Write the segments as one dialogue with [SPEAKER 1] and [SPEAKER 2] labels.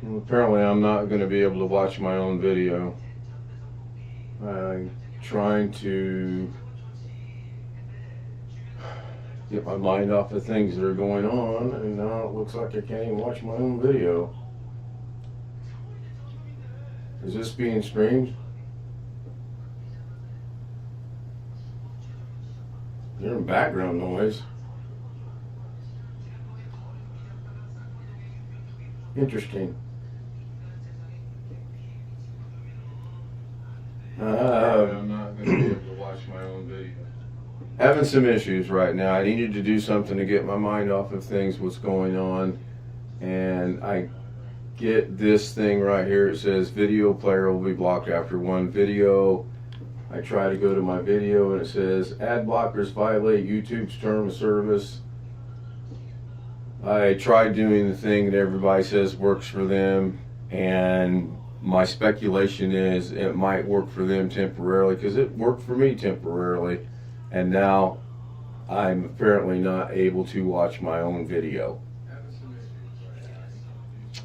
[SPEAKER 1] Well, apparently I'm not going to be able to watch my own video. I'm trying to get my mind off the things that are going on, and now it looks like I can't even watch my own video. Is this being streamed? Hearing background noise. Interesting. I'm not going to be able to watch my own video. Having some issues right now. I needed to do something to get my mind off of things, what's going on, and I get this thing right here. It says video player will be blocked after one video. I try to go to my video and it says ad blockers violate YouTube's term of service. I tried doing the thing that everybody says works for them, and my speculation is it might work for them temporarily because it worked for me temporarily, and now I'm apparently not able to watch my own video.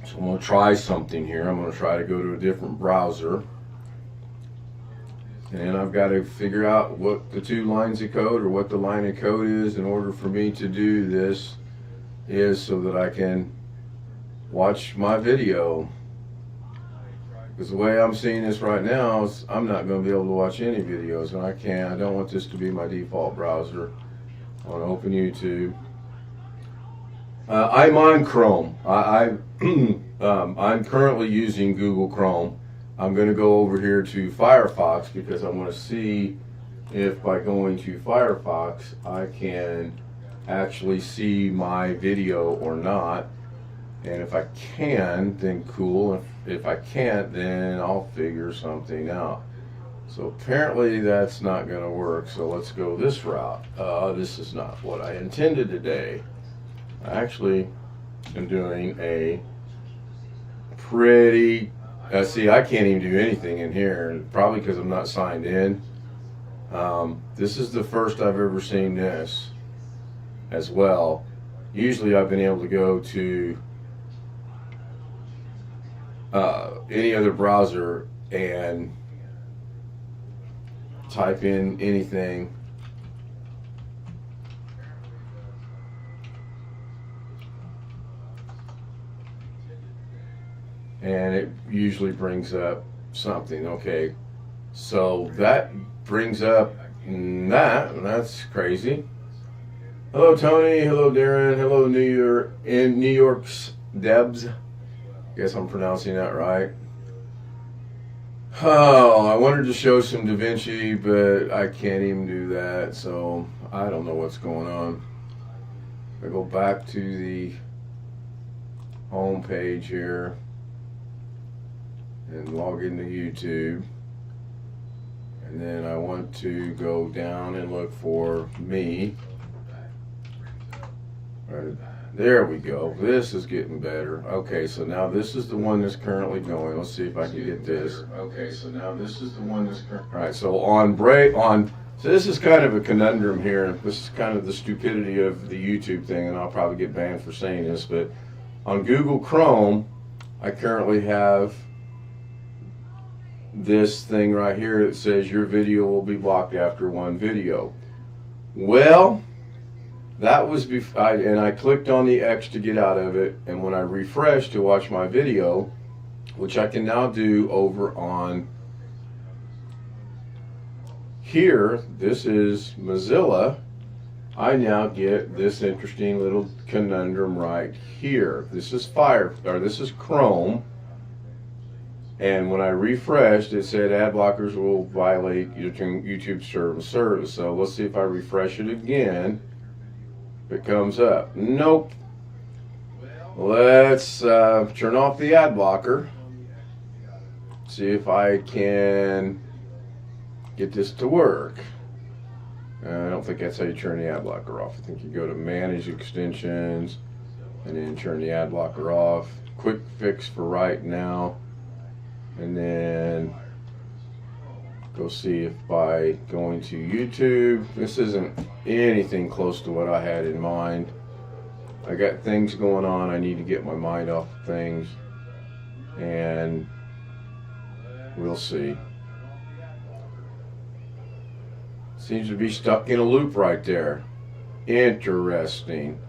[SPEAKER 1] So I'm going to try something here. I'm going to try to go to a different browser, and I've got to figure out what the two lines of code or what the line of code is in order for me to do this is so that I can watch my video. Because the way I'm seeing this right now is I'm not going to be able to watch any videos, and I don't want this to be my default browser. I want to open YouTube. I'm on Chrome. I'm currently using Google Chrome. I'm going to go over here to Firefox because I want to see if by going to Firefox I can actually see my video or not. And if I can, then cool. If I can't, then I'll figure something out. So apparently that's not going to work. So let's go this route. This is not what I intended today. I actually am doing a pretty, see, I can't even do anything in here, probably because I'm not signed in. This is the first I've ever seen this as well. Usually I've been able to go to any other browser and type in anything. And it usually brings up something. Okay, so that brings up that, and that's crazy. Hello Tony, hello Darren, hello New York's Debs. Guess I'm pronouncing that right. Oh, I wanted to show some Davinci, but I can't even do that, so I don't know what's going on. I go back to the home page here and log into YouTube, and then I want to go down and look for me. Right, there we go. This is getting better. Okay, so now this is the one that's currently going. Let's see if I can get this. Okay, so now this is the one that's currently. All right, so so this is kind of a conundrum here. This is kind of the stupidity of the YouTube thing, and I'll probably get banned for saying this, but on Google Chrome, I currently have this thing right here that says your video will be blocked after one video. Well, that was before, and I clicked on the X to get out of it, and when I refreshed to watch my video, which I can now do over on here, this is Mozilla, I now get this interesting little conundrum right here. This is this is Chrome. And when I refreshed, it said ad blockers will violate YouTube's term of service. So let's see if I refresh it again. If it comes up. Nope. Let's turn off the ad blocker. See if I can get this to work. I don't think that's how you turn the ad blocker off. I think you go to Manage Extensions and then turn the ad blocker off. Quick fix for right now. And then go see if by going to YouTube, this isn't anything close to what I had in mind. I got things going on. I need to get my mind off of things. and we'll see. Seems to be stuck in a loop right there. Interesting.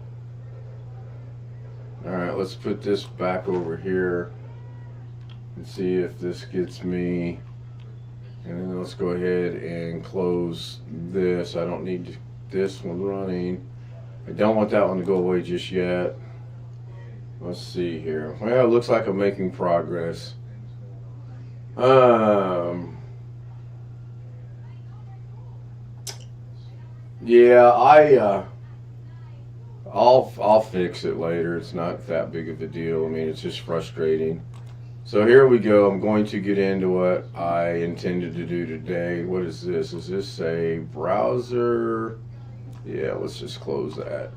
[SPEAKER 1] Alright, let's put this back over here and see if this gets me. And then let's go ahead and close this. I don't need this one running. I don't want that one to go away just yet. Let's see here. Well, it looks like I'm making progress. Yeah, I'll fix it later. It's not that big of a deal. I mean, it's just frustrating. So here we go. I'm going to get into what I intended to do today. What is this? Is this a browser? Yeah, let's just close that.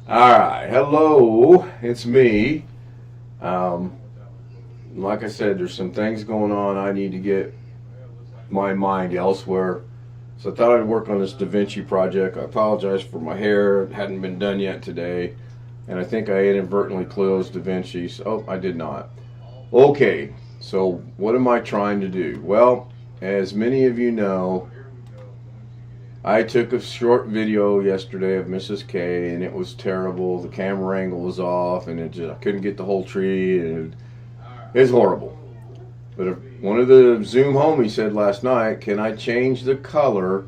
[SPEAKER 1] Alright, hello, it's me. Like I said, there's some things going on. I need to get my mind elsewhere. So I thought I'd work on this Davinci project. I apologize for my hair. It hadn't been done yet today. And I think I inadvertently closed Davinci. So, oh, I did not. Okay, so what am I trying to do? Well, as many of you know, I took a short video yesterday of Mrs. K, and it was terrible. The camera angle was off, and I couldn't get the whole tree, and it was horrible. But one of the Zoom homies said last night, can I change the color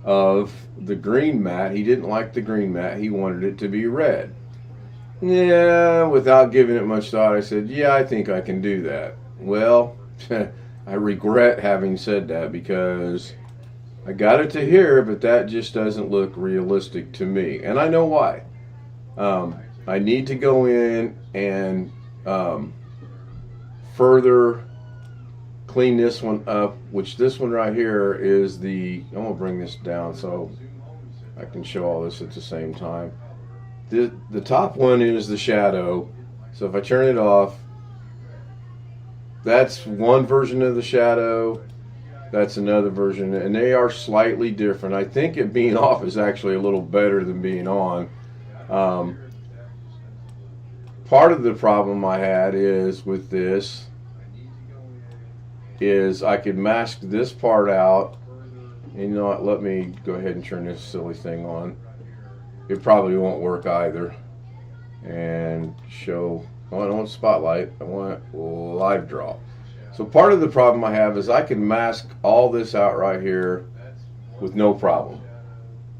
[SPEAKER 1] of the green mat? He didn't like the green mat. He wanted it to be red. Yeah, without giving it much thought, I said, yeah, I think I can do that. Well, I regret having said that because I got it to here, but that just doesn't look realistic to me. And I know why. I need to go in and further clean this one up, which this one right here is the, I'm going to bring this down so I can show all this at the same time. The top one is the shadow. So if I turn it off, that's one version of the shadow. That's another version, and they are slightly different. I think it being off is actually a little better than being on. Part of the problem I had is with this is I could mask this part out. And you know what, let me go ahead and turn this silly thing on. It probably won't work either. And show, oh, I don't want spotlight, I want live draw. So part of the problem I have is I can mask all this out right here with no problem.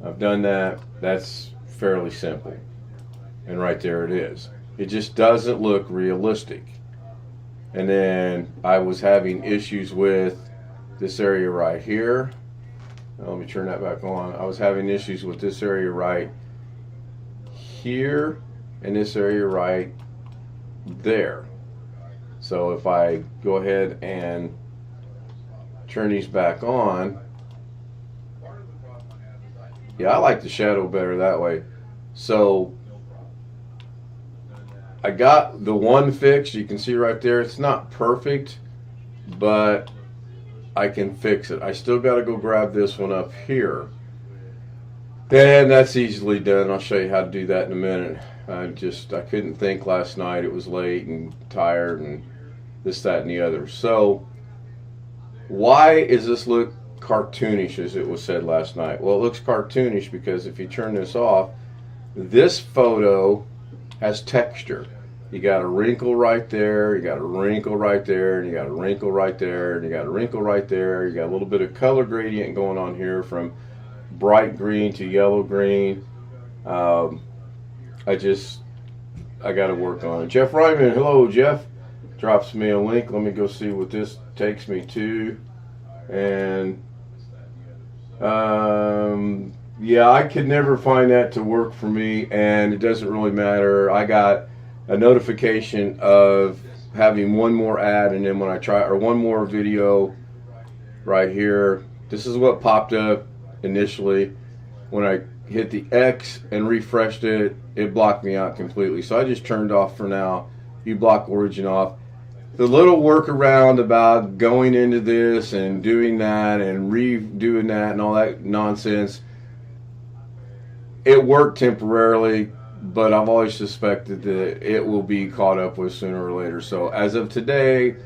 [SPEAKER 1] I've done that. That's fairly simple. And right there it is. It just doesn't look realistic. And then I was having issues with this area right here. Now, let me turn that back on. I was having issues with this area right here and this area right there. So if I go ahead and turn these back on, yeah, I like the shadow better that way. So I got the one fixed. You can see right there, it's not perfect, but I can fix it. I still got to go grab this one up here. And that's easily done. I'll show you how to do that in a minute. I couldn't think last night. It was late and tired and this, that, and the other. So why does this look cartoonish, as it was said last night? Well, it looks cartoonish because if you turn this off, this photo has texture. You got a wrinkle right there, you got a wrinkle right there, and you got a wrinkle right there, and you got a wrinkle right there. You got a little bit of color gradient going on here from bright green to yellow green. I got to work on it. Jeff Ryman, hello Jeff, drops me a link. Let me go see what this takes me to. And yeah, I could never find that to work for me, and it doesn't really matter. I got a notification of having one more ad, and then when I try, or one more video right here, this is what popped up initially. When I hit the X and refreshed it, it blocked me out completely. So I just turned off for now. You block origin off. The little workaround about going into this and doing that and redoing that and all that nonsense, it worked temporarily, but I've always suspected that it will be caught up with sooner or later. So as of today,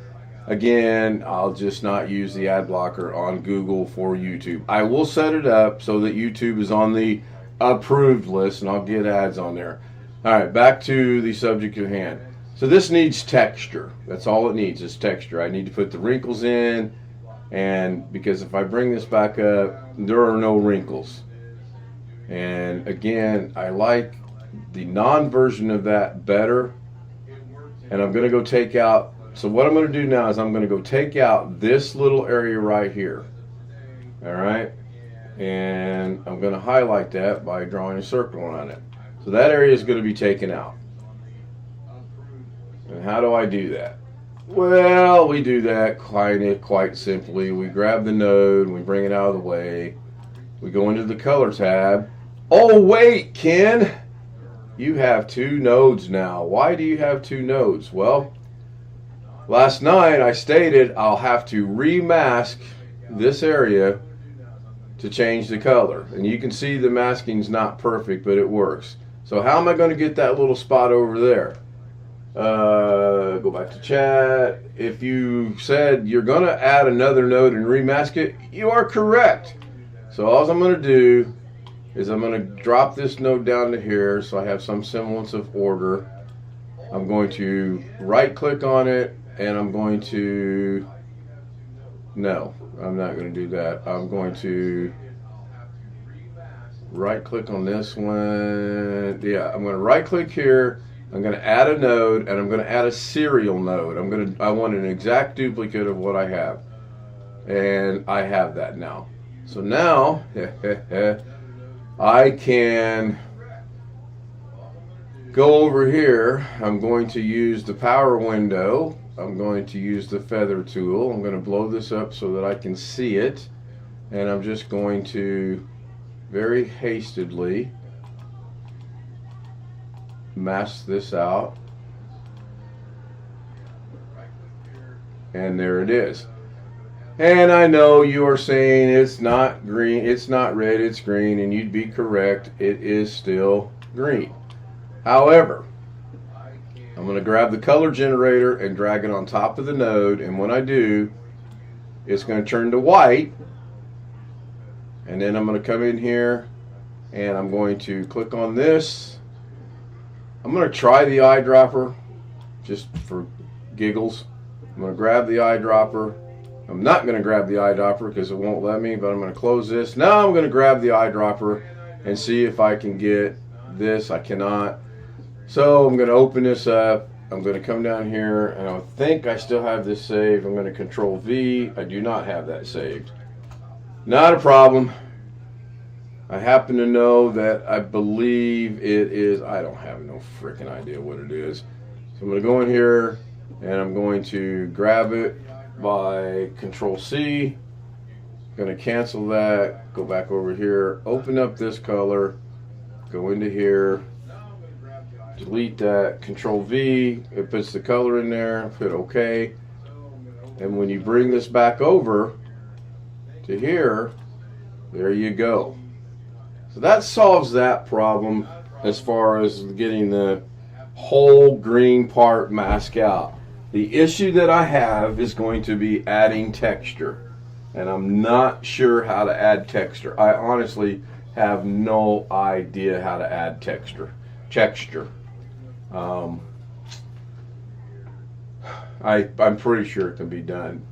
[SPEAKER 1] again, I'll just not use the ad blocker on Google for YouTube. I will set it up so that YouTube is on the approved list, and I'll get ads on there. All right, back to the subject at hand. So this needs texture. That's all it needs is texture. I need to put the wrinkles in, and because if I bring this back up, there are no wrinkles. And again, I like the non-version of that better. And I'm going to go take out, so what I'm going to do now is I'm going to go take out this little area right here. All right. And I'm going to highlight that by drawing a circle around it. So that area is going to be taken out. And how do I do that? Well, we do that quite simply. We grab the node, we bring it out of the way. We go into the color tab. Oh, wait, Ken, you have two nodes now. Why do you have two nodes? Well, last night I stated I'll have to remask this area to change the color. And you can see the masking's not perfect, but it works. So how am I going to get that little spot over there? Go back to chat. If you said you're going to add another node and remask it, you are correct. So all I'm going to do is I'm going to drop this node down to here so I have some semblance of order. I'm going to right click on it and I'm going to, no, I'm not going to do that. I'm going to right click on this one. Yeah, I'm going to right click here. I'm going to add a node and I'm going to add a serial node. I want an exact duplicate of what I have. And I have that now. So now I can go over here. I'm going to use the power window. I'm going to use the feather tool. I'm going to blow this up so that I can see it. And I'm just going to very hastily mask this out. And there it is. And I know you are saying it's not green, it's not red, it's green, and you'd be correct. It is still green. However, I'm going to grab the color generator and drag it on top of the node, and when I do, it's going to turn to white. And then I'm going to come in here and I'm going to click on this. I'm going to try the eyedropper just for giggles. I'm going to grab the eyedropper. I'm not going to grab the eyedropper because it won't let me, but I'm going to close this. Now I'm going to grab the eyedropper and see if I can get this. I cannot. So I'm going to open this up. I'm going to come down here and I think I still have this saved. I'm going to Control V. I do not have that saved. Not a problem. I happen to know that I believe it is, I don't have no freaking idea what it is. So I'm going to go in here and I'm going to grab it by Control C. I'm going to cancel that, go back over here, open up this color, go into here, delete that, Control V, it puts the color in there, hit OK. And when you bring this back over to here, there you go. So that solves that problem as far as getting the whole green part masked out. The issue that I have is going to be adding texture, and I'm not sure how to add texture. I honestly have no idea how to add texture. I'm pretty sure it can be done.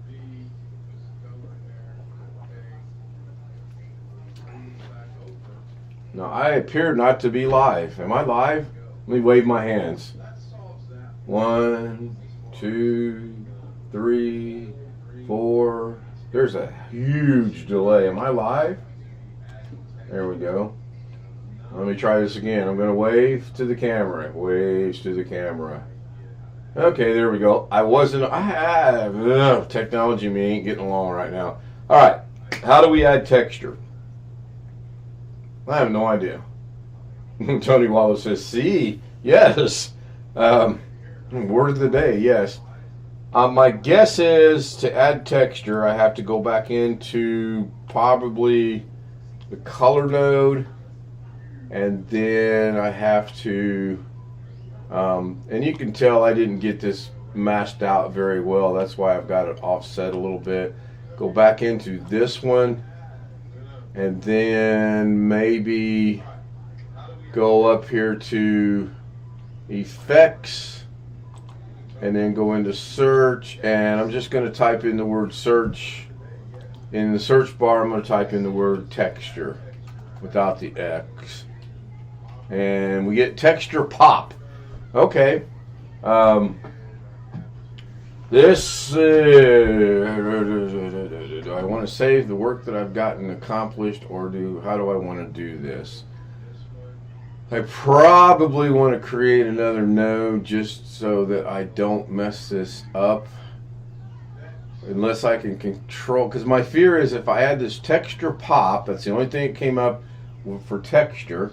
[SPEAKER 1] Now, I appear not to be live. Am I live? Let me wave my hands. 1, 2, 3, 4. There's a huge delay. Am I live? There we go. Let me try this again. I'm going to wave to the camera. Waves to the camera. Okay, there we go. Technology me ain't getting along right now. All right. How do we add texture? I have no idea. Tony Wallace says, see, yes. Word of the day, yes. My guess is to add texture, I have to go back into probably the color node and then I have to, and you can tell I didn't get this mashed out very well. That's why I've got it offset a little bit. Go back into this one, and then maybe go up here to effects, and then go into search, and I'm just going to type in the word search. In the search bar, I'm going to type in the word texture without the X, and we get texture pop. Okay. This do I want to save the work that I've gotten accomplished, or how do I want to do this? I probably want to create another node just so that I don't mess this up. Unless I can control, because my fear is if I add this texture pop, that's the only thing that came up for texture,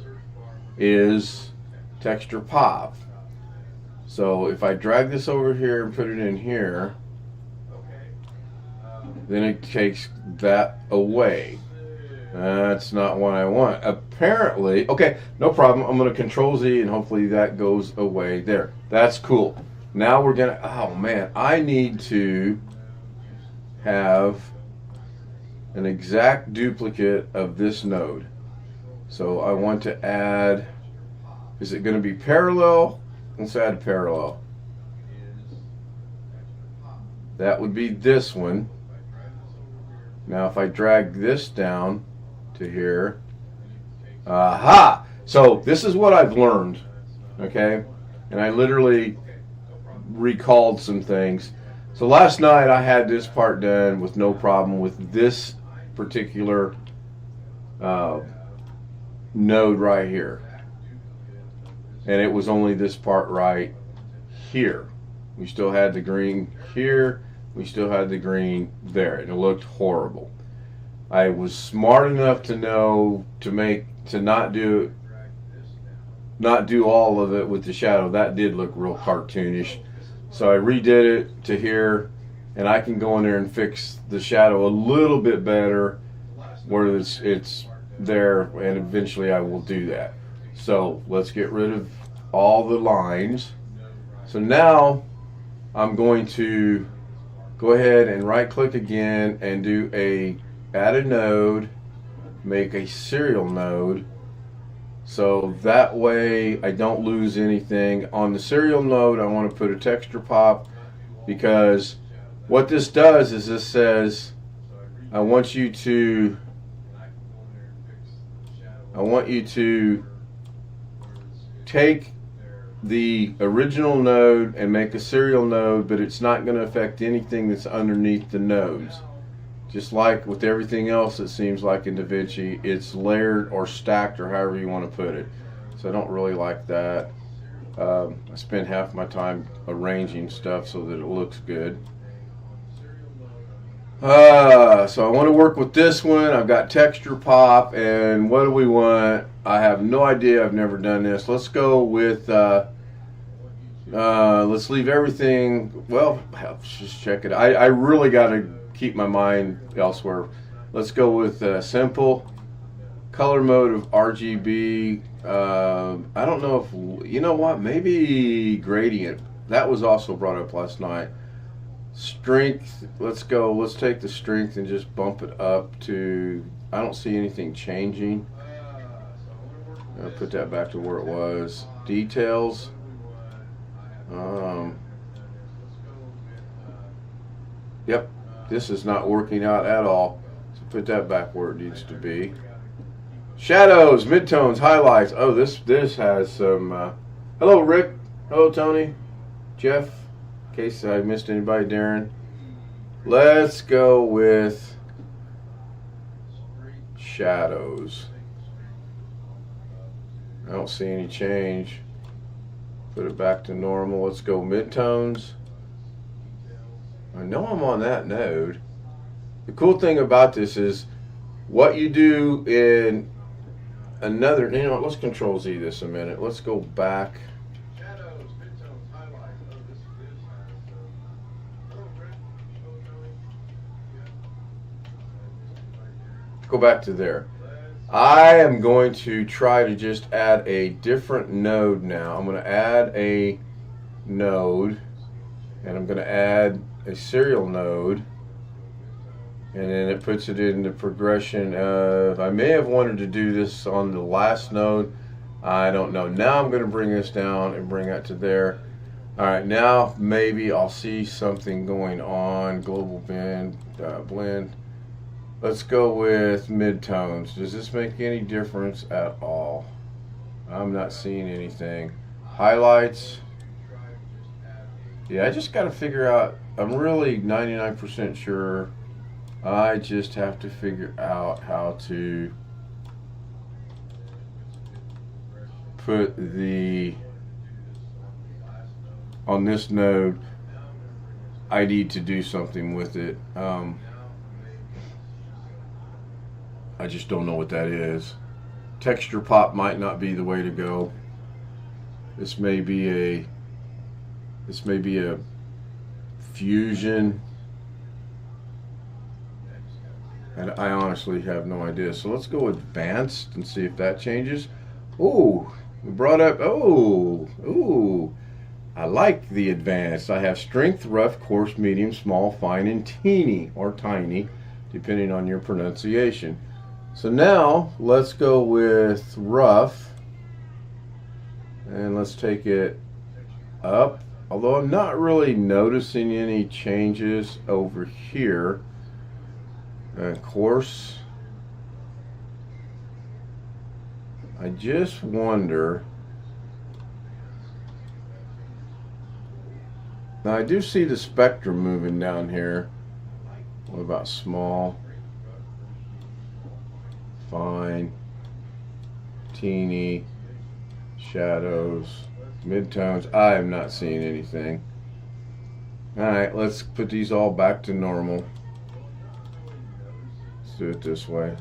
[SPEAKER 1] is texture pop. So if I drag this over here and put it in here, then it takes that away. That's not what I want. Apparently, okay, no problem. I'm going to Control Z and hopefully that goes away there. That's cool. Now we're going to, oh man, I need to have an exact duplicate of this node. So I want to add, is it going to be parallel? Let's add a parallel. That would be this one. Now if I drag this down to here, aha! So this is what I've learned, okay? And I literally recalled some things. So last night I had this part done with no problem with this particular node right here. And it was only this part right here. We still had the green here. We still had the green there. And it looked horrible. I was smart enough to know to not do all of it with the shadow. That did look real cartoonish. So I redid it to here, and I can go in there and fix the shadow a little bit better where it's there, and eventually I will do that. So let's get rid of all the lines. So now I'm going to go ahead and right click again and do add a node, make a serial node. So that way I don't lose anything. On the serial node, I want to put a texture pop, because what this does is this says, I want you to take the original node and make a serial node, but it's not going to affect anything that's underneath the nodes. Just like with everything else, it seems like in Davinci, it's layered or stacked or however you want to put it. So I don't really like that. I spend half my time arranging stuff so that it looks good. So I want to work with this one. I've got texture pop, and what do we want? I have no idea. I've never done this. Let's go with, let's leave everything, well, let's just check it. I really got to keep my mind elsewhere. Let's go with simple color mode of RGB. I don't know if, you know what, maybe gradient. That was also brought up last night. Strength, let's take the strength and just bump it up to, I don't see anything changing. I'll put that back to where it was. Details. Yep, this is not working out at all. So put that back where it needs to be. Shadows, midtones, highlights. Oh, this has some. Hello, Rick. Hello, Tony. Jeff. In case I missed anybody, Darren. Let's go with shadows. I don't see any change. Put it back to normal. Let's go midtones. I know I'm on that node. The cool thing about this is what you do in another, you know, let's Control Z this a minute. Let's go back. Go back to there. I am going to try to just add a different node now. I'm going to add a node, and I'm going to add a serial node, and then it puts it in the progression of, I may have wanted to do this on the last node. I don't know. Now I'm going to bring this down and bring that to there. All right, now maybe I'll see something going on. Global blend. Let's go with midtones. Does this make any difference at all? I'm not seeing anything. Highlights. Yeah, I just got to figure out. I'm really 99% sure. I just have to figure out how to put the, on this node, I need to do something with it. I just don't know what that is. Texture pop might not be the way to go. This may be a fusion. And I honestly have no idea. So let's go advanced and see if that changes. Ooh, we brought up, ooh, I like the advanced. I have strength, rough, coarse, medium, small, fine, and teeny, or tiny, depending on your pronunciation. So now let's go with rough, and let's take it up. Although I'm not really noticing any changes over here. Coarse. I just wonder. Now I do see the spectrum moving down here. What about small? Fine, teeny, shadows, midtones. I am not seeing anything. Alright, let's put these all back to normal. Let's do it this way.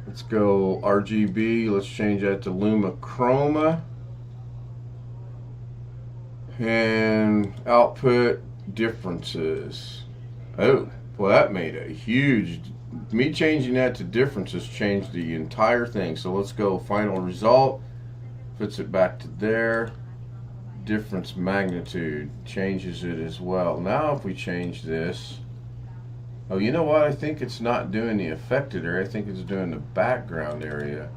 [SPEAKER 1] Let's go RGB. Let's change that to Luma Chroma. And output differences. Oh, well, that made a huge. Me changing that to differences changed the entire thing. So let's go final result. Puts it back to there. Difference magnitude changes it as well. Now if we change this. Oh, you know what? I think it's not doing the affected area. I think it's doing the background area.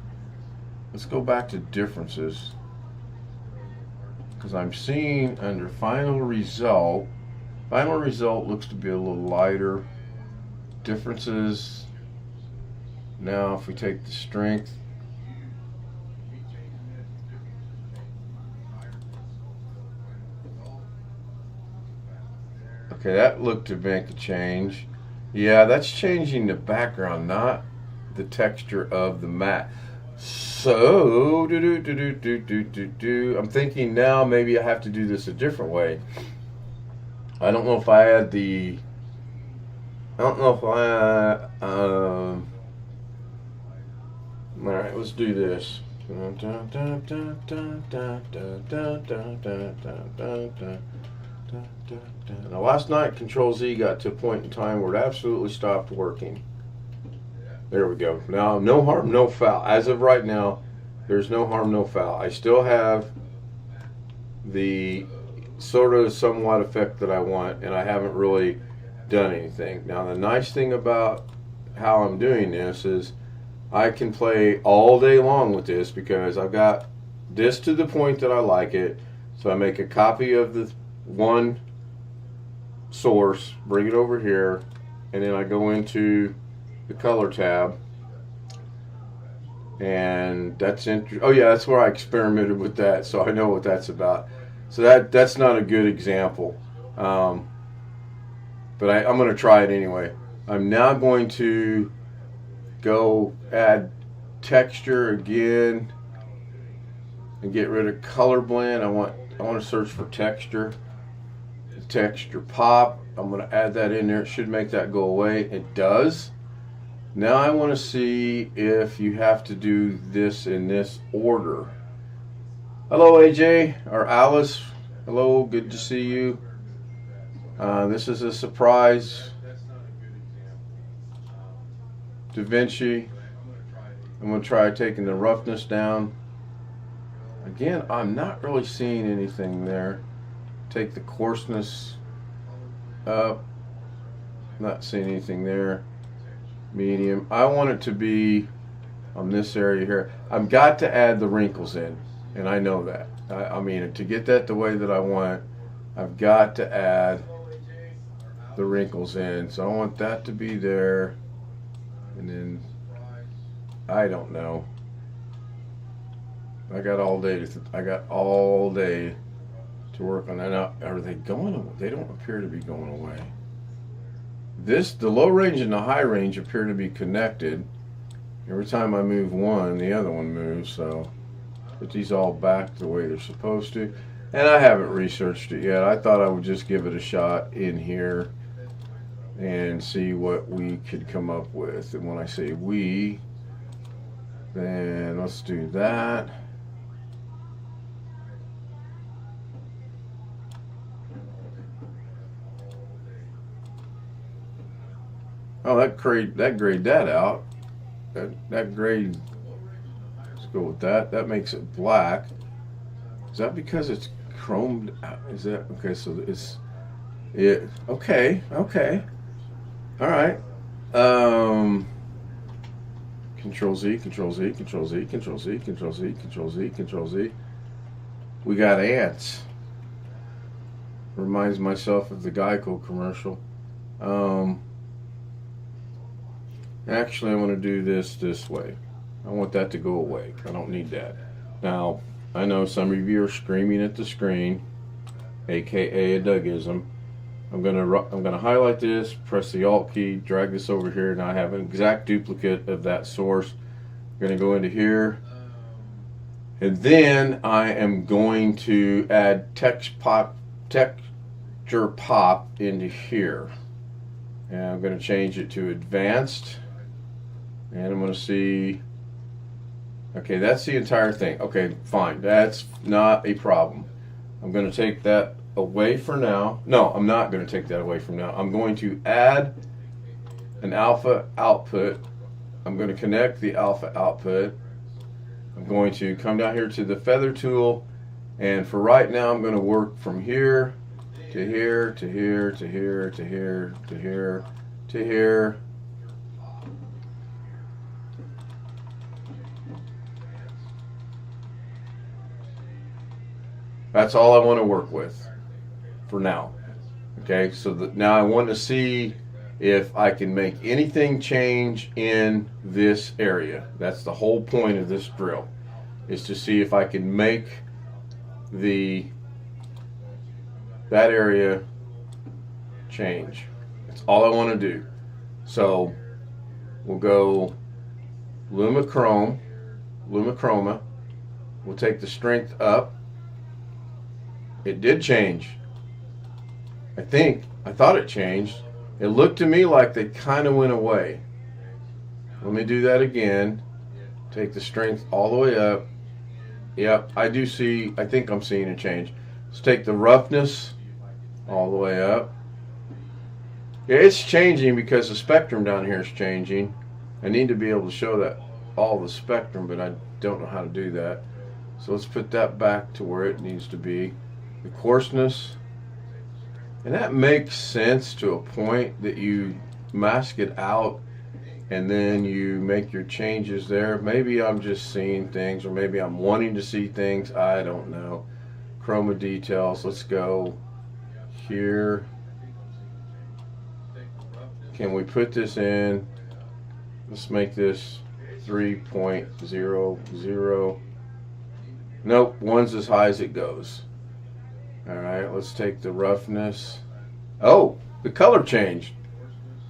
[SPEAKER 1] Let's go back to differences. Because I'm seeing under final result looks to be a little lighter. Differences. Now if we take the strength. Okay, that looked to make a change. Yeah, that's changing the background, not the texture of the mat. So, I'm thinking now maybe I have to do this a different way. I don't know if I had the. I don't know if I. Alright, let's do this. Now last night Control Z got to a point in time where it absolutely stopped working. There we go. Now no harm, no foul. As of right now, there's no harm, no foul. I still have the sort of somewhat effect that I want, and I haven't really done anything. Now the nice thing about how I'm doing this is I can play all day long with this because I've got this to the point that I like it. So I make a copy of the one source, bring it over here, and then I go into the color tab, and that's oh yeah, that's where I experimented with that, so I know what that's about. So that's not a good example, but I'm going to try it anyway. I'm now going to go add texture again and get rid of color blend. I want to search for texture pop. I'm going to add that in there. It should make that go away. It does. Now I want to see if you have to do this in this order. Hello, AJ or Alice. Hello, good to see you. This is a surprise. Davinci. I'm going to try taking the roughness down. Again, I'm not really seeing anything there. Take the coarseness up. Not seeing anything there. Medium. I want it to be on this area here. I've got to add the wrinkles in, and I know that. I mean, to get that the way that I want, I've got to add the wrinkles in. So I want that to be there, and then I don't know. I got all day to work on that. Now, are they going away? They don't appear to be going away. The low range and the high range appear to be connected. Every time I move one, the other one moves. So put these all back the way they're supposed to. And I haven't researched it yet. I thought I would just give it a shot in here and see what we could come up with. And when I say we, then let's do that. Oh, that grayed that out. That grade, let's go with that. That makes it black. Is that because it's chromed out? Is that, okay, so okay. All right. Control Z, Control Z, Control Z, Control Z, Control Z, Control Z, Control Z. We got ants. Reminds myself of the Geico commercial. Actually, I want to do this way. I want that to go away. I don't need that. Now, I know some of you are screaming at the screen, aka a Dougism. I'm gonna highlight this, press the Alt key, drag this over here. Now I have an exact duplicate of that source. I'm gonna go into here, and then I am going to add texture pop into here, and I'm going to change it to advanced. And I'm going to see, okay, that's the entire thing. Okay, fine, that's not a problem. I'm going to take that away for now. No, I'm not going to take that away from now. I'm going to add an alpha output. I'm going to connect the alpha output. I'm going to come down here to the feather tool, and for right now I'm going to work from here to here to here to here to here to here to here. That's all I want to work with for now. Okay, so now I want to see if I can make anything change in this area. That's the whole point of this drill, is to see if I can make that area change. That's all I want to do. So we'll go Lumichroma. We'll take the strength up. It did change. I thought it changed. It looked to me like they kind of went away. Let me do that again. Take the strength all the way up. Yep, I think I'm seeing a change. Let's take the roughness all the way up. Yeah, it's changing because the spectrum down here is changing. I need to be able to show that all the spectrum, but I don't know how to do that. So let's put that back to where it needs to be. The coarseness, and that makes sense to a point that you mask it out and then you make your changes there. Maybe I'm just seeing things, or maybe I'm wanting to see things. I don't know. Chroma details. Let's go here. Can we put this in? Let's make this 3.00. Nope, one's as high as it goes. Alright, let's take the roughness. Oh, the color changed.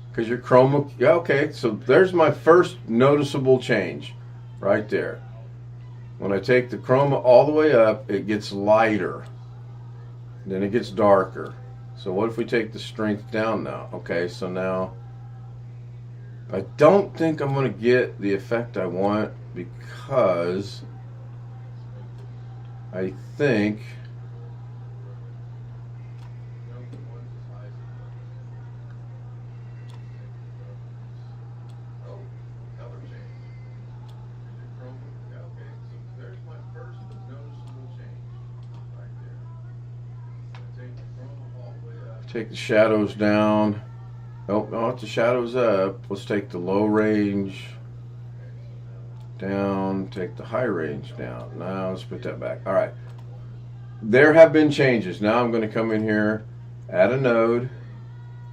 [SPEAKER 1] Because your chroma, yeah, okay, so there's my first noticeable change right there. When I take the chroma all the way up, it gets lighter. Then it gets darker. So what if we take the strength down now? Okay, so now I don't think I'm going to get the effect I want because I think take the shadows down. Nope, not the shadows up. Let's take the low range down, take the high range down. Now let's put that back. All right. There have been changes. Now I'm going to come in here, add a node,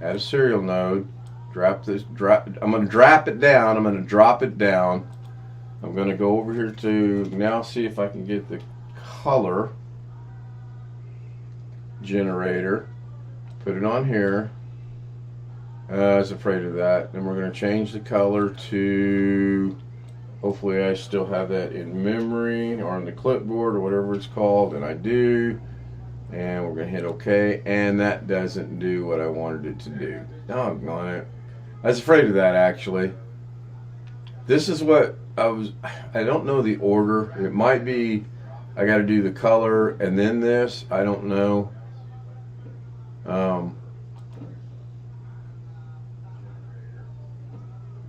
[SPEAKER 1] add a serial node, I'm going to drop it down. I'm going to drop it down. I'm going to go over here to now see if I can get the color generator. Put it on here. I was afraid of that. Then we're going to change the color to, hopefully I still have that in memory or on the clipboard or whatever it's called, and I do. And we're going to hit OK, and that doesn't do what I wanted it to do. Doggone it. I was afraid of that, actually. This is what I don't know the order. It might be I got to do the color and then this. I don't know.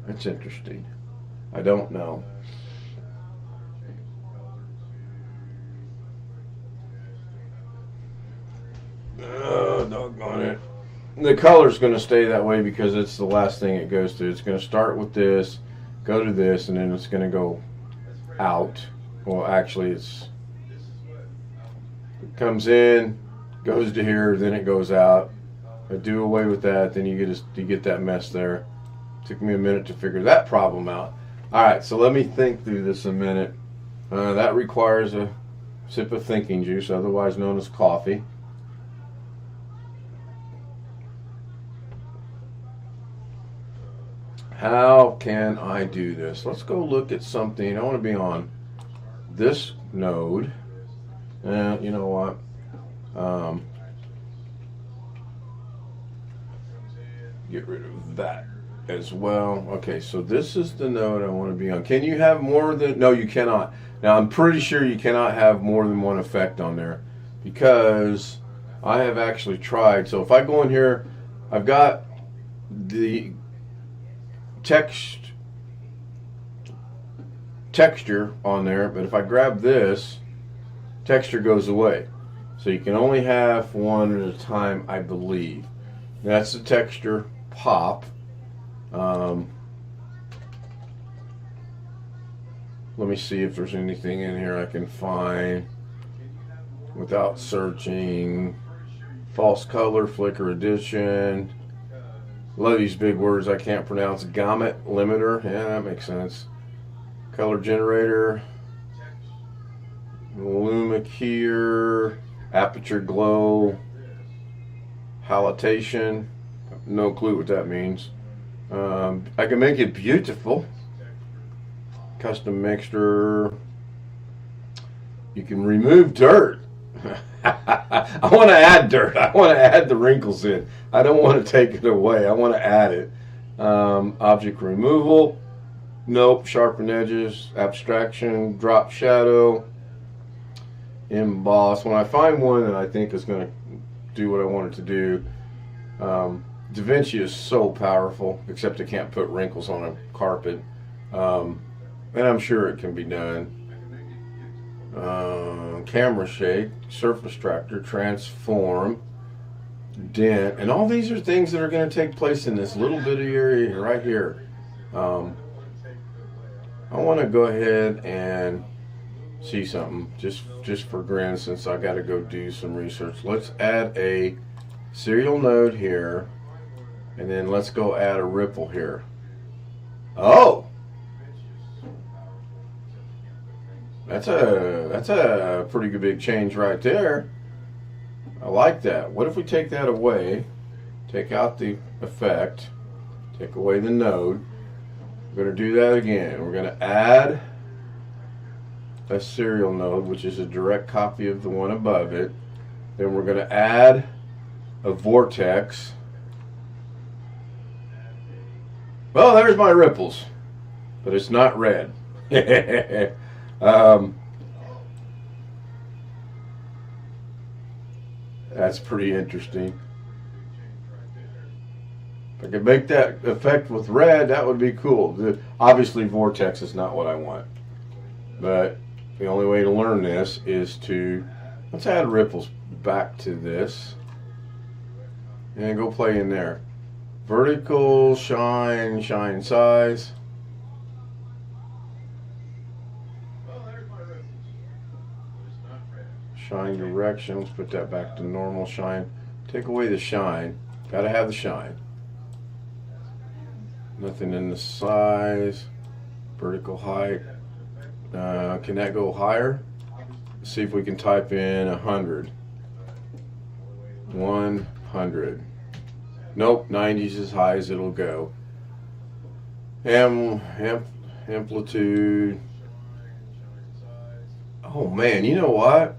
[SPEAKER 1] That's interesting. I don't know. Oh, doggone it. The color's going to stay that way because it's the last thing it goes to. It's going to start with this, go to this, and then it's going to go out. Well, actually, it comes in, goes to here, then it goes out. I do away with that, then you get that mess there. Took me a minute to figure that problem out. All right, so let me think through this a minute. That requires a sip of thinking juice, otherwise known as coffee. How can I do this? Let's go look at something. I want to be on this node. You know what? Get rid of that as well. Okay, so this is the node I want to be on. Can you have more than... No, you cannot. Now, I'm pretty sure you cannot have more than one effect on there because I have actually tried. So if I go in here, I've got the texture on there, but if I grab this, texture goes away. So you can only have one at a time, I believe. That's the texture pop. Let me see if there's anything in here I can find without searching. False color, flicker addition. Love these big words I can't pronounce. Gamut limiter. Yeah, that makes sense. Color generator. Lumiere. Aperture glow. Halitation. No clue what that means. I can make it beautiful. Custom mixture. You can remove dirt. I want to add dirt. I want to add the wrinkles in. I don't want to take it away. I want to add it. Object removal. Nope. Sharpen edges. Abstraction. Drop shadow. Emboss. When I find one that I think is going to do what I want it to do. Davinci is so powerful, except it can't put wrinkles on a carpet. And I'm sure it can be done. Camera shake, surface tractor, transform, dent, and all these are things that are going to take place in this little bitty area right here. I want to go ahead and see something just for grin, since I got to go do some research. Let's add a serial node here, and then let's go add a ripple here. Oh, that's a pretty good big change right there. I like that. What if we take that away, take out the effect, take away the node. We're going to do that again. We're going to add a serial node, which is a direct copy of the one above it. Then we're going to add a vortex. Well, there's my ripples, but it's not red. That's pretty interesting. If I could make that effect with red, that would be cool. Obviously, vortex is not what I want. But the only way to learn this is to, let's add ripples back to this. And go play in there. Vertical, shine, shine size. Shine direction, let's put that back to normal shine. Take away the shine. Gotta have the shine. Nothing in the size. Vertical height. Can that go higher? Let's see if we can type in 100. 100. Nope, 90's as high as it'll go. Amplitude. Oh man, you know what?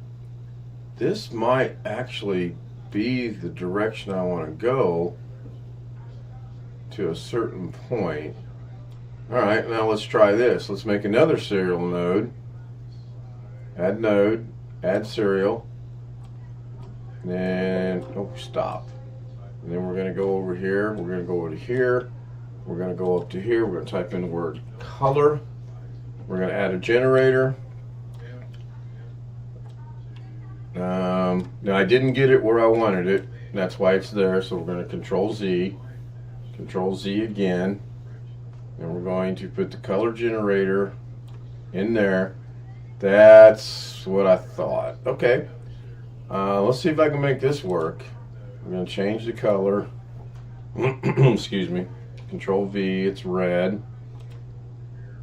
[SPEAKER 1] This might actually be the direction I want to go to a certain point. Alright, now let's try this. Let's make another serial node. Node, add serial. And then, oh, stop. And then we're going to go over here. We're going to go over to here. We're going to go up to here. We're going to type in the word color. We're going to add a generator. Now I didn't get it where I wanted it. That's why it's there. So we're going to Control Z again. And we're going to put the color generator in there. That's what I thought. Okay. Let's see if I can make this work. I'm going to change the color. Excuse me. Control V, it's red.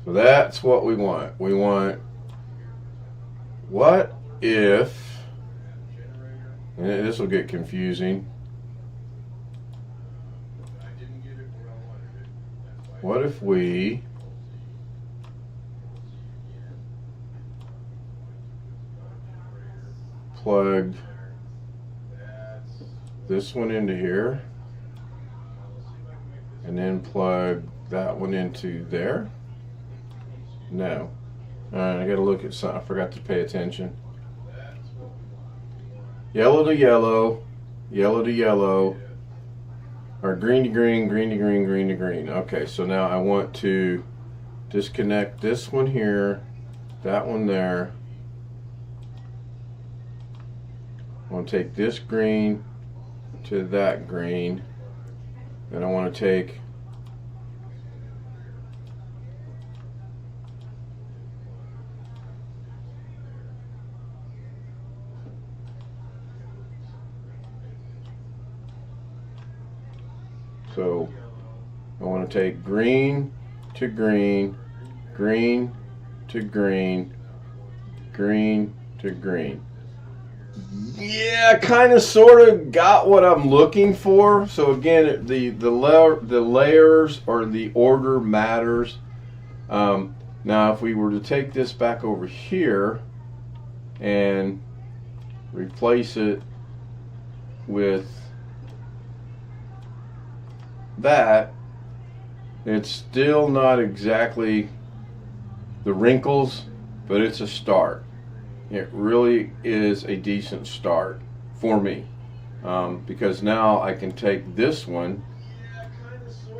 [SPEAKER 1] So that's what we want. We want, what if, and this will get confusing. What if we plug this one into here and then plug that one into there? No. Alright, I gotta look at something. I forgot to pay attention. Yellow to yellow, yellow to yellow, or green to green, green to green, green to green. Okay, so now I want to disconnect this one here, that one there. I want to take this green to that green. Then I want to take so I want to take green to green, green to green, green to green. Yeah, kind of sort of got what I'm looking for. So again, the layers or the order matters. Now if we were to take this back over here and replace it with that, it's still not exactly the wrinkles, but it's a start. It really is a decent start for me, because now I can take this one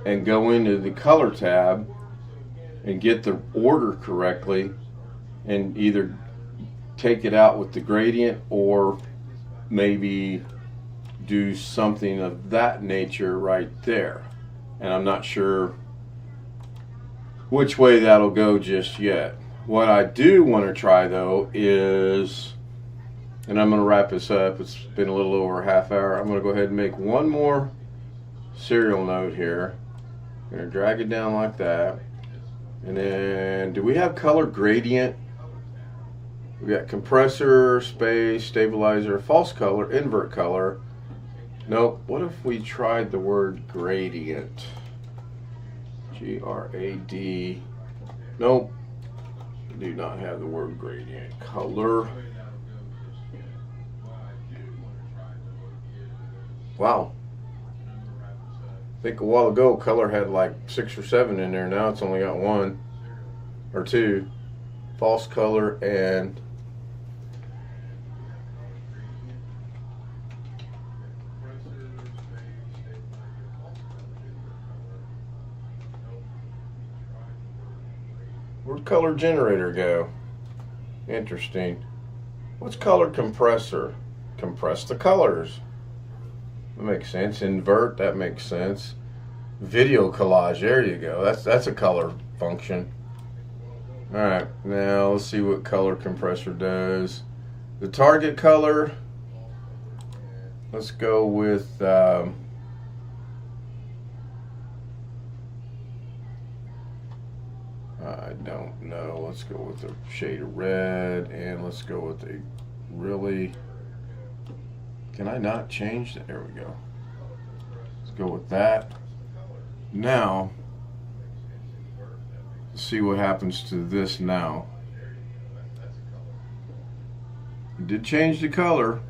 [SPEAKER 1] and go into the color tab and get the order correctly and either take it out with the gradient or maybe do something of that nature right there. And I'm not sure which way that'll go just yet. What I do want to try though is, and I'm going to wrap this up, it's been a little over a half hour, I'm going to go ahead and make one more serial node here. I'm going to drag it down like that. And then, do we have color gradient? We got compressor, space, stabilizer, false color, invert color. Nope. What if we tried the word gradient? G-R-A-D. Nope. Do not have the word gradient. Color. Wow. I think a while ago color had like 6 or 7 in there. Now it's only got 1 or 2. False color and where'd color generator go? Interesting. What's color compressor? Compress the colors. That makes sense. Invert, that makes sense. Video collage, there you go. That's a color function. Alright, now let's see what color compressor does. The target color, let's go with I don't know. Let's go with a shade of red, and let's go with a really. Can I not change that? There we go. Let's go with that. Now, let's see what happens to this now. I did change the color.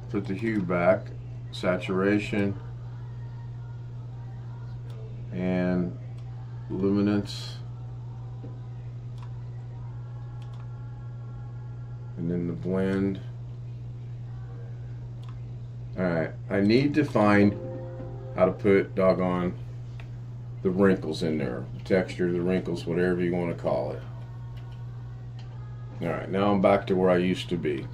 [SPEAKER 1] Put the hue back, saturation, and luminance, and then the blend. Alright, I need to find how to put doggone the wrinkles in there. The texture, the wrinkles, whatever you want to call it. Alright, now I'm back to where I used to be.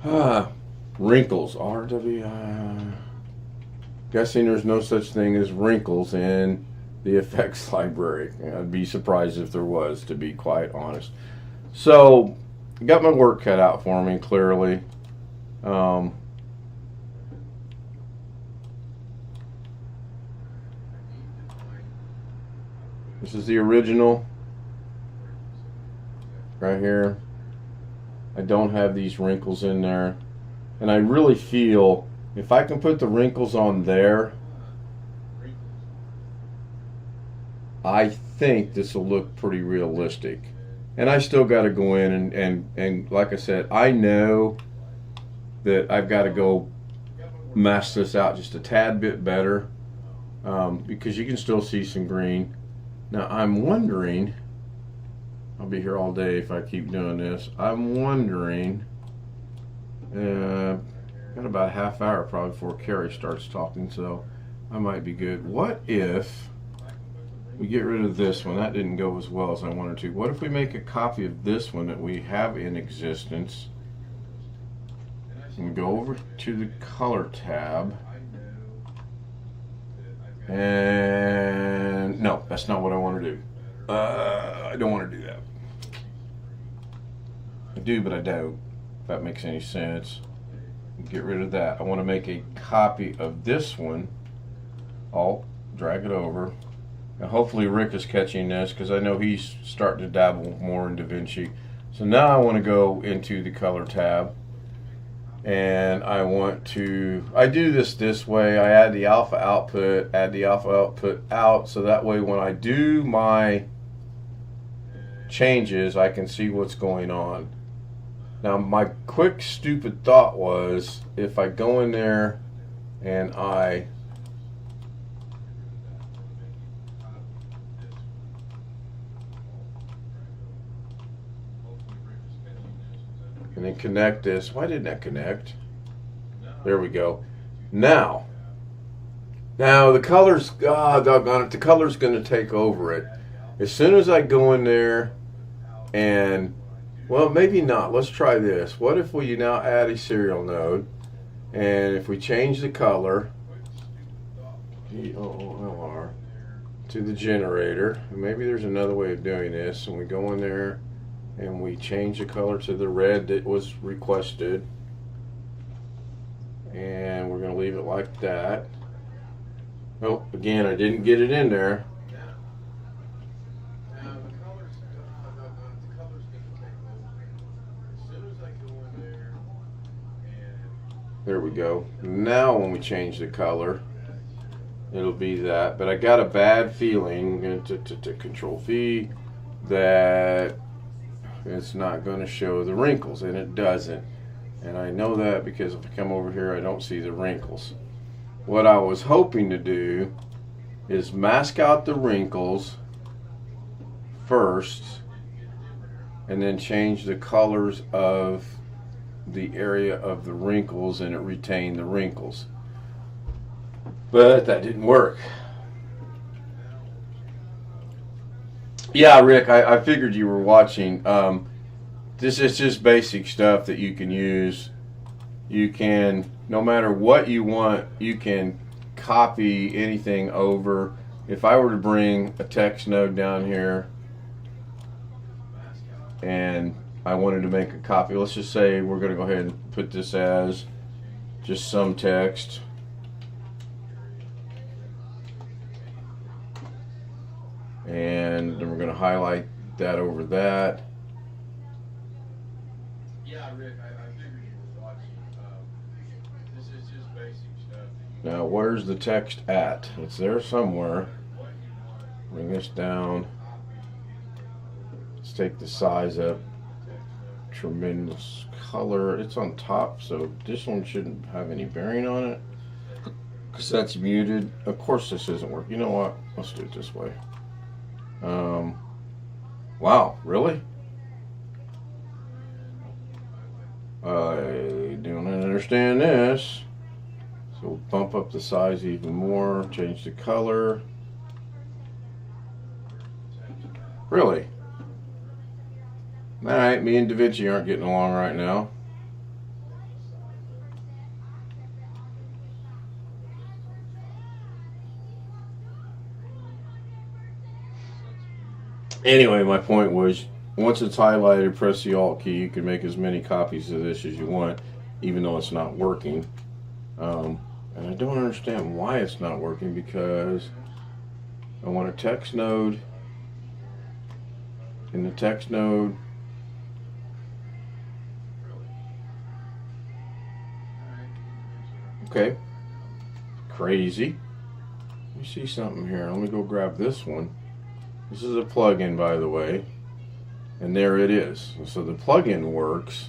[SPEAKER 1] Wrinkles, RW. Guessing there's no such thing as wrinkles in the effects library. I'd be surprised if there was, to be quite honest. So, got my work cut out for me, clearly. This is the original right here. I don't have these wrinkles in there, and I really feel if I can put the wrinkles on there, I think this will look pretty realistic. And I still got to go in and like I said, I know that I've got to go mask this out just a tad bit better, because you can still see some green. Now I'm wondering, I'll be here all day if I keep doing this. I'm wondering, got about a half hour probably before Carrie starts talking, so I might be good. What if we get rid of this one? That didn't go as well as I wanted to. What if we make a copy of this one that we have in existence? And go over to the color tab. And no, that's not what I want to do. I don't want to do that. I do, but I don't. If that makes any sense. Get rid of that. I want to make a copy of this one. Alt, drag it over. Now hopefully Rick is catching this, because I know he's starting to dabble more in Davinci. So now I want to go into the color tab. And I want to, I do this way. I add the alpha output out, so that way when I do my changes, I can see what's going on. Now my quick stupid thought was, if I go in there and I and then connect this. Why didn't that connect? There we go. Now the color's, doggone it, the color's going to take over it. As soon as I go in there and, well, maybe not. Let's try this. What if we now add a serial node, and if we change the color, GOOLR, to the generator, maybe there's another way of doing this, and we go in there and we change the color to the red that was requested, and we're going to leave it like that. Oh, again, I didn't get it in there. There we go. Now when we change the color, it'll be that. But I got a bad feeling, to Control V, that it's not going to show the wrinkles, and it doesn't. And I know that because if I come over here, I don't see the wrinkles. what I was hoping to do is mask out the wrinkles first and then change the colors of the area of the wrinkles and it retained the wrinkles. But that didn't work. Yeah, Rick, I figured you were watching. This is just basic stuff that you can use. You can, no matter what you want, you can copy anything over. If I were to bring a text node down here and I wanted to make a copy, let's just say we're going to go ahead and put this as just some text. And then we're going to highlight that over that. Yeah, Rick, I figured you were watching. This is just basic stuff. Now, where's the text at? It's there somewhere. Bring this down. Let's take the size up. Tremendous color. It's on top, so this one shouldn't have any bearing on it because that's muted. Of course, this isn't working. You know what? Let's do it this way. Wow, really? I don't understand this. So we'll bump up the size even more, change the color. Really? Alright, me and Davinci aren't getting along right now. Anyway, my point was, once it's highlighted, press the Alt key. You can make as many copies of this as you want, even though it's not working. And I don't understand why it's not working, because I want a text node. In the text node, okay, crazy. Let me see something here. Let me go grab this one. This is a plugin, by the way, and there it is. So the plugin works.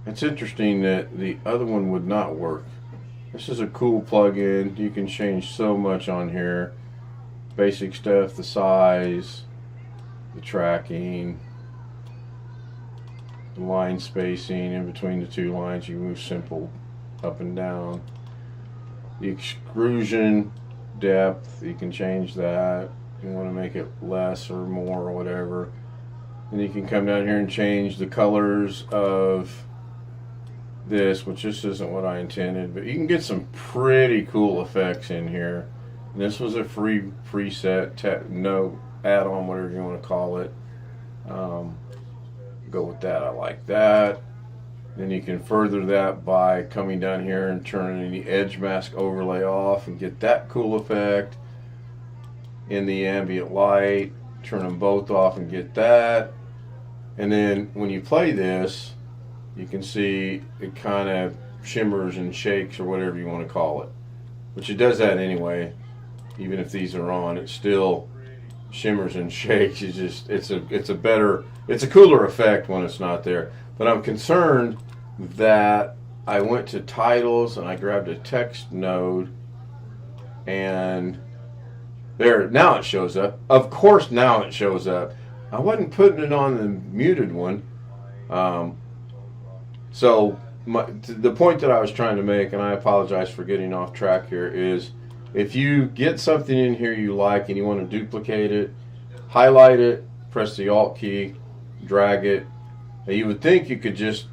[SPEAKER 1] It's interesting that the other one would not work. This is a cool plugin. You can change so much on here. Basic stuff, the size, the tracking, the line spacing in between the two lines. You move simple up and down. The extrusion depth, you can change that. You want to make it less or more or whatever. And you can come down here and change the colors of this, which just isn't what I intended, but you can get some pretty cool effects in here. And this was a free preset, no add-on, whatever you want to call it. Go with that. I like that. Then you can further that by coming down here and turning the edge mask overlay off and get that cool effect. In the ambient light, turn them both off and get that. And then when you play this, you can see it kind of shimmers and shakes, or whatever you want to call it. Which it does that anyway. Even if these are on, it still shimmers and shakes. It's a cooler effect when it's not there. But I'm concerned that I went to titles and I grabbed a text node, and there, now it shows up. Of course, now it shows up. I wasn't putting it on the muted one. So the point that I was trying to make, and I apologize for getting off track here, is if you get something in here you like and you want to duplicate it, highlight it, press the Alt key, drag it. Now you would think you could just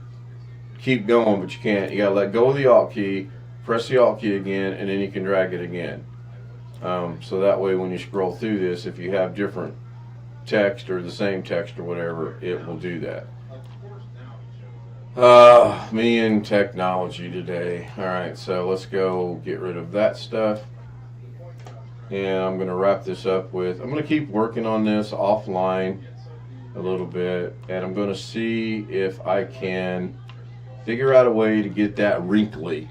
[SPEAKER 1] keep going, but you can't. You got to let go of the Alt key, press the Alt key again, and then you can drag it again. So that way when you scroll through this, if you have different text or the same text or whatever, it will do that. Me and technology today. Alright, so let's go get rid of that stuff. And I'm going to wrap this up with, I'm going to keep working on this offline a little bit, and I'm going to see if I can figure out a way to get that wrinkly.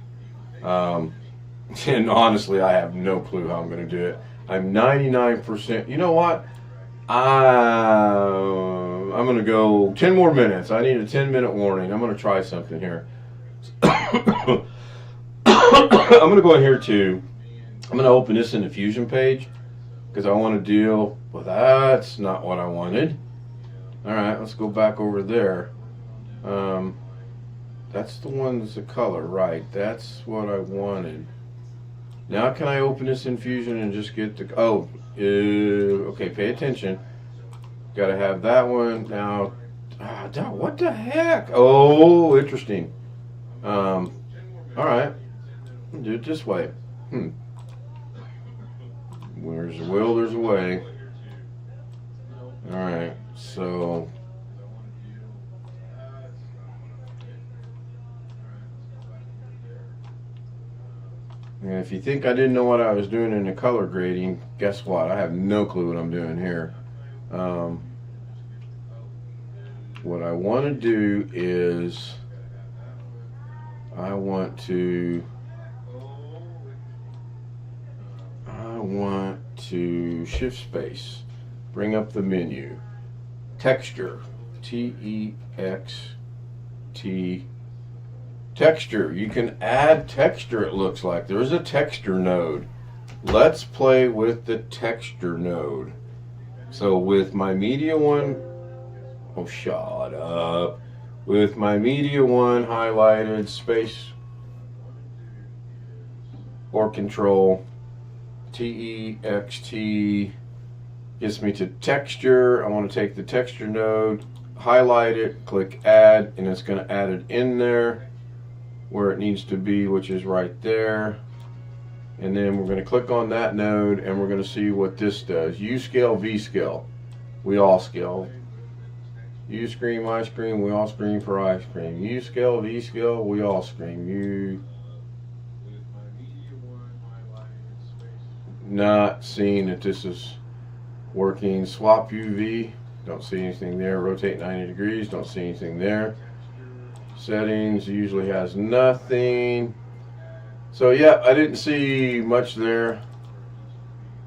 [SPEAKER 1] And honestly, I have no clue how I'm going to do it. I'm 99%, you know what? I'm I'm gonna go 10 more minutes. I need a 10-minute warning. I'm gonna try something here. I'm gonna go in here too. I'm gonna open this in the Fusion page because I want to deal with that's not what I wanted. All right, let's go back over there. That's the one that's the color, right? That's what I wanted. Now can I open this in Fusion and just get the okay, pay attention. Gotta have that one now. What the heck? Oh, interesting. All right, I'll do it this way. Where's a will, there's a way. All right, so and if you think I didn't know what I was doing in the color grading, guess what? I have no clue what I'm doing here. What I want to do is I want to shift space, bring up the menu, texture, T-E-X-T, texture. You can add texture, it looks like. There's a texture node. Let's play with the texture node. So with my media one, oh, shut up. With my media one highlighted, space or control, T-E-X-T, gets me to texture. I want to take the texture node, highlight it, click add, and it's going to add it in there where it needs to be, which is right there. And then we're going to click on that node and we're going to see what this does. U scale, V scale. We all scale. U scream, I scream, we all scream for ice cream. U scale, V scale, we all scream. U. Not seeing that this is working. Swap UV, don't see anything there. Rotate 90 degrees, don't see anything there. Settings usually has nothing. So yeah, I didn't see much there.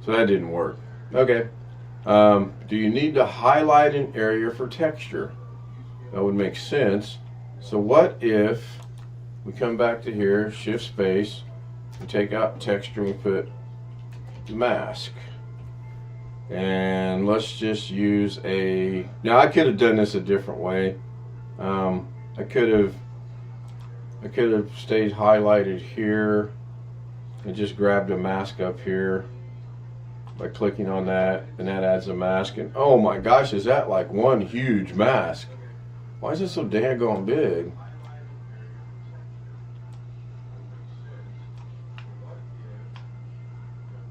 [SPEAKER 1] So that didn't work. Okay. Do you need to highlight an area for texture? That would make sense. So what if we come back to here, shift space, and take out texture and put mask. And let's just use a, now I could have done this a different way. I could have stayed highlighted here and just grabbed a mask up here by clicking on that, and that adds a mask. And oh my gosh, is that like one huge mask? Why is it so daggone big?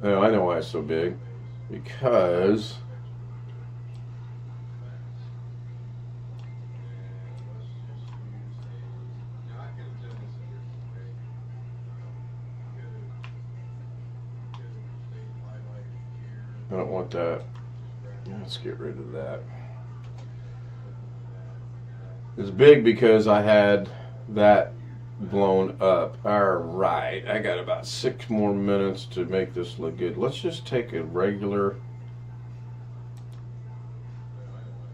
[SPEAKER 1] Oh, I know why it's so big. Because I don't want that. Let's get rid of that. It's big because I had that blown up. All right, I got about 6 more minutes to make this look good. Let's just take a regular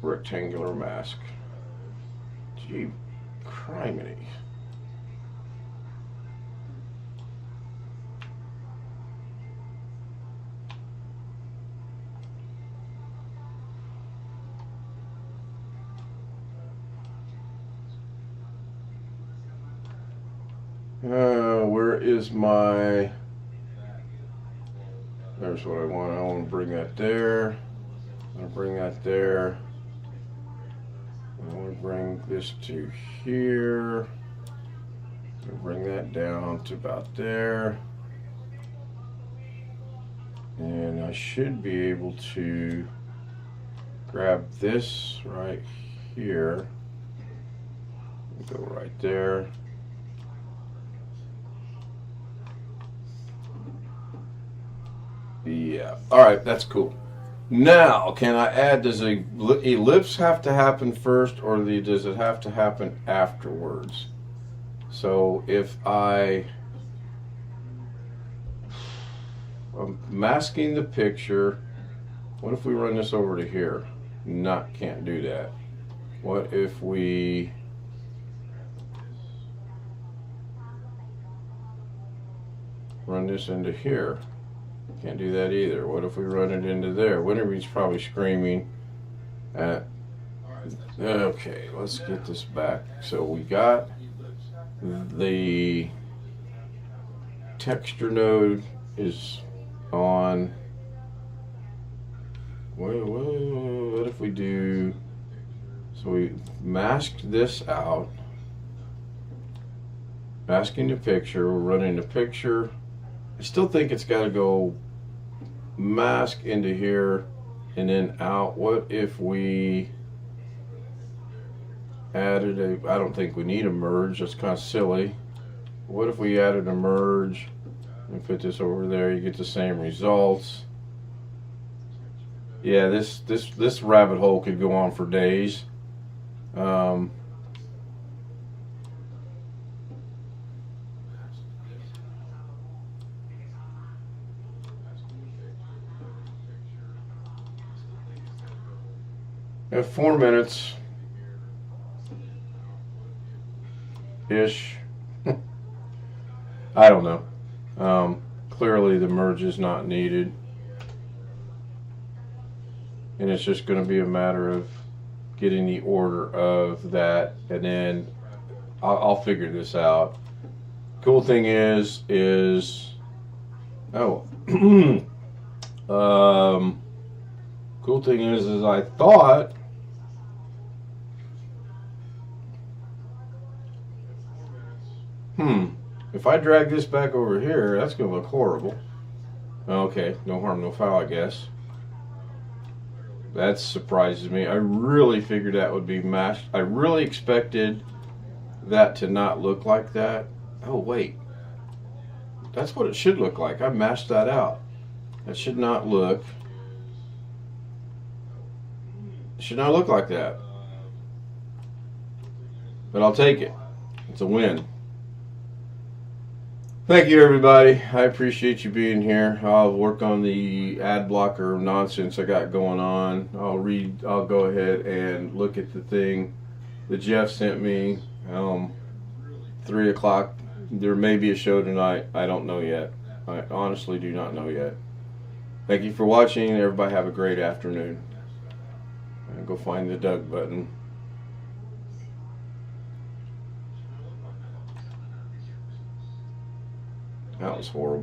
[SPEAKER 1] rectangular mask. Gee, criminy. Where is my, there's what I want. I want to bring that there. I'm going to bring that there. I want to bring this to here. I'm going to bring that down to about there. And I should be able to grab this right here. Go right there. Yeah, all right, that's cool. Now, can I add, does a ellipse have to happen first, or does it have to happen afterwards? So if I'm masking the picture, what if we run this over to here? Can't do that. what if we run this into here? Can't do that either. What if we run it into there? Winterbee's probably screaming at... Okay, let's get this back. So we got the texture node is on. What if we do... So we masked this out. Masking the picture. We're running the picture. I still think it's got to go mask into here and then out. What if we added a... I don't think we need a merge. That's kind of silly. What if we added a merge and put this over there? You get the same results. Yeah, this rabbit hole could go on for days. We have 4 minutes ish. I don't know. Clearly the merge is not needed, and it's just going to be a matter of getting the order of that, and then I'll figure this out. Cool thing is oh cool thing is I thought if I drag this back over here, that's gonna look horrible. Okay, no harm, no foul, I guess. That surprises me. I really figured that would be mashed. I really expected that to not look like that. Oh wait, that's what it should look like. I mashed that out. That should not look. It should not look like that. But I'll take it. It's a win. Thank you, everybody. I appreciate you being here. I'll work on the ad blocker nonsense I got going on. I'll go ahead and look at the thing that Jeff sent me. 3 o'clock. There may be a show tonight. I don't know yet. I honestly do not know yet. Thank you for watching. Everybody have a great afternoon. And go find the Doug button. That was horrible.